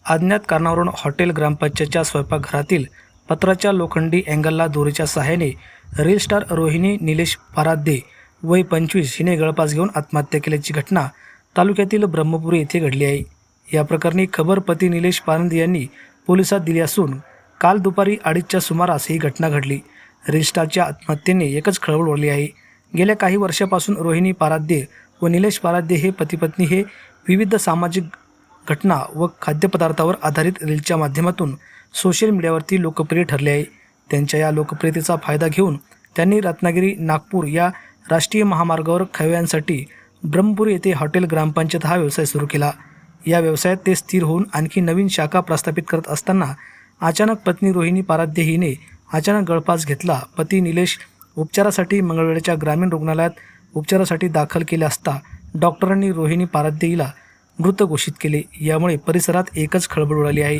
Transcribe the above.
अज्ञात कारणावरून हॉटेल ग्रामपंचायतच्या स्वयंपाकघरातील पत्राच्या लोखंडी अँगलला दोरीच्या सहाय्याने रील स्टार रोहिणी निलेश पराध्ये वय 25 हिने गळफास घेऊन आत्महत्या केल्याची घटना तालुक्यातील ब्रह्मपुरी येथे घडली आहे। या प्रकरणी खबर पती निलेश पराध्ये यांनी पोलिसात दिली असून काल दुपारी 2:30च्या सुमारास ही घटना घडली। रील स्टारच्या आत्महत्येने एकच खळबळ उडली आहे। गेल्या काही वर्षापासून रोहिणी पराध्ये व निलेश पराध्ये हे पती-पत्नी हे विविध सामाजिक घटना व खाद्यपदार्थावर आधारित रीलच्या माध्यमातून सोशल मीडियावरती लोकप्रिय ठरले आहे। त्यांच्या या लोकप्रियतेचा फायदा घेऊन त्यांनी रत्नागिरी नागपूर या राष्ट्रीय महामार्गावर खवय्यांसाठी ब्रह्मपुरी येथे हॉटेल ग्रामपंचायत हा व्यवसाय सुरू केला। या व्यवसायात ते स्थिर होऊन आणखी नवीन शाखा प्रस्थापित करत असताना अचानक पत्नी रोहिणी पराध्ये हिने अचानक गळफास घेतला। पती निलेश उपचारासाठी मंगळवेढ्याच्या ग्रामीण रुग्णालयात उपचारासाठी दाखल केले असता डॉक्टरांनी रोहिणी पराध्ये हिला मृत घोषित केले। यामुळे परिसरात एकच खळबळ उडाली आहे।